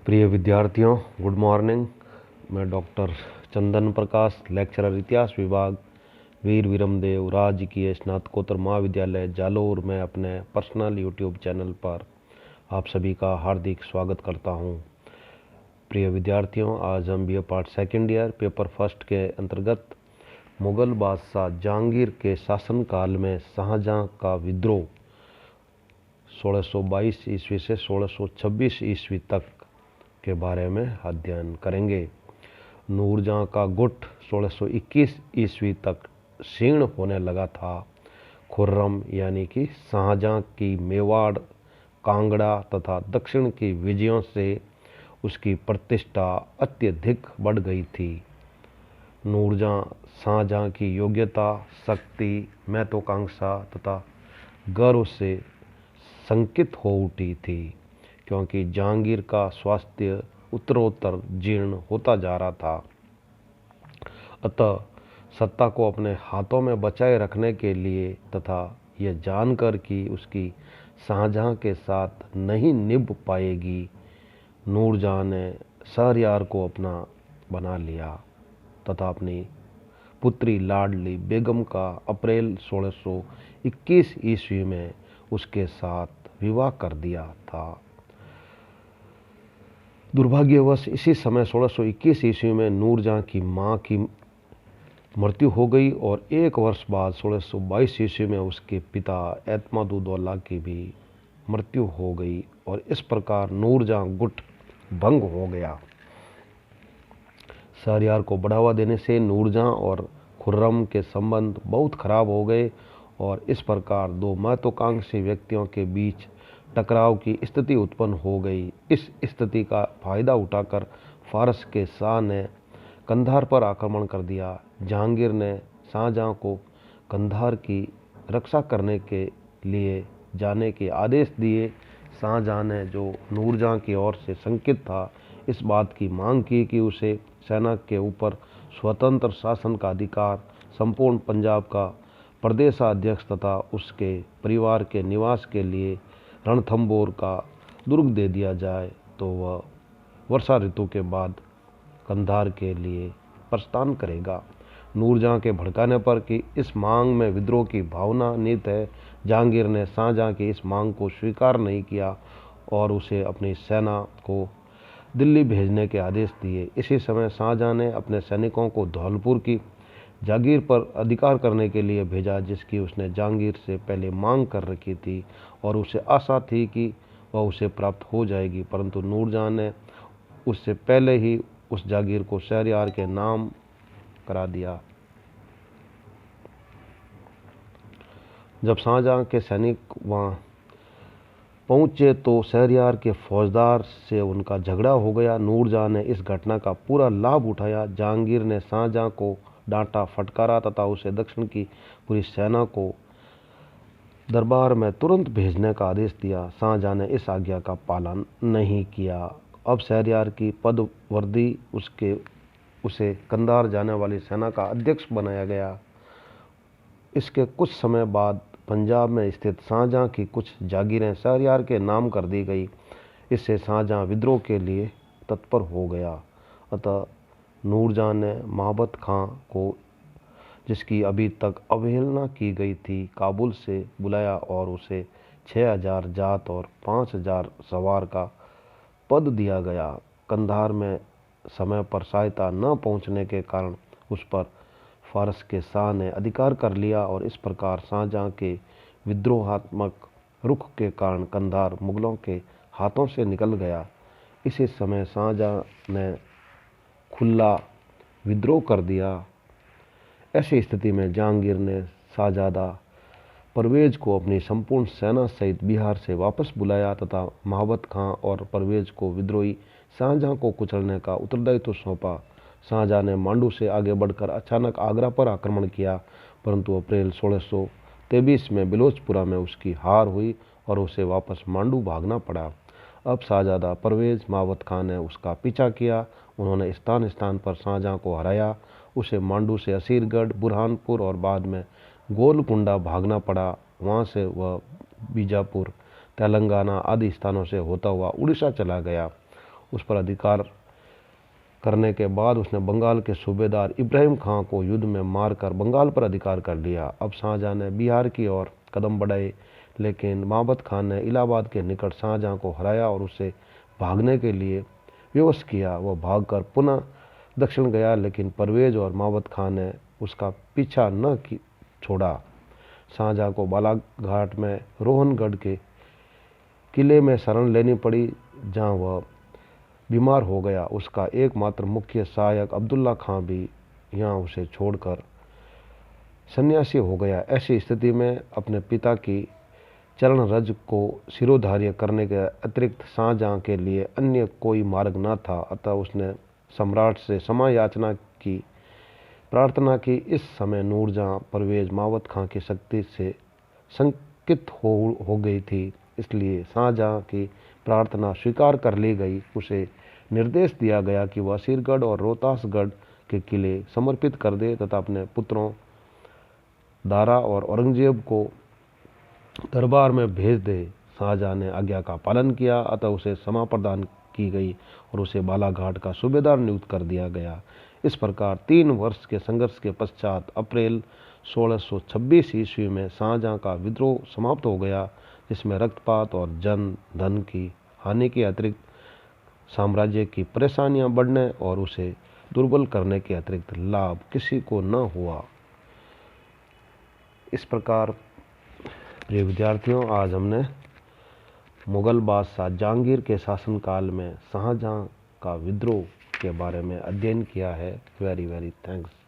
प्रिय विद्यार्थियों, good morning. मैं डॉक्टर चंदन प्रकाश, लेक्चरर इतिहास विभाग, वीर विरमदेव राजकीय स्नातकोत्तर महाविद्यालय जालोर में अपने पर्सनल यूट्यूब चैनल पर आप सभी का हार्दिक स्वागत करता हूं। प्रिय विद्यार्थियों, आज हम BA part second year paper first के अंतर्गत मुगल बादशाह जहांगीर के शासनकाल में शाहजहां का विद्रोह 1622 ईस्वी से 1626 ईस्वी तक के बारे में अध्ययन करेंगे। नूरजहां का गुट 1621 ईस्वी तक क्षीण होने लगा था। खुर्रम यानी कि शाहजहां की मेवाड़, कांगड़ा तथा दक्षिण की विजयों से उसकी प्रतिष्ठा अत्यधिक बढ़ गई थी। नूरजहां शाहजहां की योग्यता, शक्ति, महत्वाकांक्षा तथा गर्व से संकित हो उठी थी, क्योंकि जहांगीर का स्वास्थ्य उत्तरोत्तर जीर्ण होता जा रहा था। अतः सत्ता को अपने हाथों में बचाए रखने के लिए तथा यह जानकर कि उसकी शाहजहां के साथ नहीं निभ पाएगी, नूरजहां ने शहरयार को अपना बना लिया तथा अपनी पुत्री लाडली बेगम का अप्रैल 1621 ईस्वी में उसके साथ विवाह कर दिया था। दुर्भाग्यवश इसी समय 1621 ईस्वी में नूरजहां की मां की मृत्यु हो गई और एक वर्ष बाद 1622 ईस्वी में उसके पिता एतमादुद्दौला की भी मृत्यु हो गई और इस प्रकार नूरजहां गुट भंग हो गया। शहरयार को बढ़ावा देने से नूरजहां और खुर्रम के संबंध बहुत खराब हो गए और इस प्रकार दो महत्वाकांक्षी व्यक्तियों के बीच टकराव की स्थिति उत्पन्न हो गई। इस स्थिति का फायदा उठाकर फारस के शाह ने कंधार पर आक्रमण कर दिया। जहांगीर ने शाहजहां को कंधार की रक्षा करने के लिए जाने के आदेश दिए। शाहजहां ने, जो नूरजहां की ओर से शंकित था, इस बात की मांग की कि उसे सेना के ऊपर स्वतंत्र शासन का अधिकार, संपूर्ण पंजाब का प्रदेशाध्यक्ष तथा उसके परिवार के निवास के लिए रणथंबोर का दुर्ग दे दिया जाए, तो वह वर्षा ऋतु के बाद कंधार के लिए प्रस्थान करेगा। नूरजहां के भड़काने पर कि इस मांग में विद्रोह की भावना निहित है, जहांगीर ने शाहजहां की इस मांग को स्वीकार नहीं किया और उसे अपनी सेना को दिल्ली भेजने के आदेश दिए। इसी समय शाहजहां ने अपने सैनिकों को धौलपुर की जागीर पर अधिकार करने के लिए भेजा, जिसकी उसने जहांगीर से पहले मांग कर रखी थी और उसे आशा थी कि वह उसे प्राप्त हो जाएगी, परंतु नूरजहां ने उससे पहले ही उस जागीर को शहरयार के नाम करा दिया। जब शाहजहां के सैनिक वहां पहुंचे तो शहरयार के फौजदार से उनका झगड़ा हो गया। नूरजहां ने इस घटना का पूरा लाभ उठाया। जहांगीर ने शाहजहां को डांटा, फटकारा तथा उसे दक्षिण की पूरी सेना को दरबार में तुरंत भेजने का आदेश दिया। शाहजहां ने इस आज्ञा का पालन नहीं किया। अब शहरयार की पदवर्दी उसे कंधार जाने वाली सेना का अध्यक्ष बनाया गया। इसके कुछ समय बाद पंजाब में स्थित शाहजहां की कुछ जागीरें शहरयार के नाम कर दी गई। इससे शाहजहां विद्रोह के लिए तत्पर हो गया। अतः नूरजहां ने महाबत खां को, जिसकी अभी तक अवहेलना की गई थी, काबुल से बुलाया और उसे 6000 जात और 5000 सवार का पद दिया गया। कंधार में समय पर सहायता न पहुंचने के कारण उस पर फारस के शाह ने अधिकार कर लिया और इस प्रकार शाहजहां के विद्रोहात्मक रुख के कारण कंधार मुगलों के हाथों से निकल गया। इसी समय शाहजहां ने खुला विद्रोह कर दिया। ऐसी स्थिति में जहांगीर ने शाहजादा परवेज को अपनी संपूर्ण सेना सहित बिहार से वापस बुलाया तथा महाबत खां और परवेज को विद्रोही शाहजहां को कुचलने का उत्तरदायित्व सौंपा। शाहजहां ने मांडू से आगे बढ़कर अचानक आगरा पर आक्रमण किया, परंतु अप्रैल 1623 में बिलोचपुरा में उसकी हार हुई और उसे वापस मांडू भागना पड़ा। अब शाहजादा परवेज महाबत खां ने उसका पीछा किया। उन्होंने स्थान स्थान पर शाहजहां को हराया। उसे मांडू से असीरगढ़, बुरहानपुर और बाद में गोलकुंडा भागना पड़ा। वहां से वह बीजापुर, तेलंगाना आदि स्थानों से होता हुआ उड़ीसा चला गया उस पर अधिकार करने के बाद उसने बंगाल के सूबेदार इब्राहिम खां को युद्ध में मारकर बंगाल पर अधिकार कर लिया। अब शाहजहां ने बिहार की ओर कदम बढ़ाए, लेकिन महाबत खान ने इलाहाबाद के निकट शाहजहां को हराया और उसे भागने के लिए विवश किया। वह भागकर पुनः दक्षिण गया, लेकिन परवेज और महाबत खान ने उसका पीछा न छोड़ा। शाहजहां को बालाघाट में रोहनगढ़ के किले में शरण लेनी पड़ी, जहां वह बीमार हो गया। उसका एकमात्र मुख्य सहायक अब्दुल्ला खां भी यहाँ उसे छोड़कर सन्यासी हो गया। ऐसी स्थिति में अपने पिता की चरण रज को सिरोधार्य करने के अतिरिक्त शाहजहां के लिए अन्य कोई मार्ग न था। अतः उसने सम्राट से क्षमा याचना की, प्रार्थना की। इस समय नूरजहां परवेज महाबत खां की शक्ति से शंकित हो गई थी, इसलिए शाहजहां की प्रार्थना स्वीकार कर ली गई। उसे निर्देश दिया गया कि वह सिरगढ़ और रोहतासगढ़ के किले समर्पित कर दे तथा अपने पुत्रों दारा और औरंगजेब को दरबार में भेज दे। शाहजहां ने आज्ञा का पालन किया, अतः उसे क्षमा प्रदान की गई और उसे बालाघाट का सूबेदार नियुक्त कर दिया गया। इस प्रकार 3 वर्ष के संघर्ष के पश्चात अप्रैल 1626 ईस्वी में शाहजहां का विद्रोह समाप्त हो गया, जिसमें रक्तपात और जन धन की हानि के अतिरिक्त साम्राज्य की परेशानियां बढ़ने और उसे दुर्बल करने के अतिरिक्त लाभ किसी को न हुआ। इस प्रकार प्रिय विद्यार्थियों, आज हमने मुगल बादशाह जहांगीर के शासनकाल में शाहजहां का विद्रोह के बारे में अध्ययन किया है। Very thanks.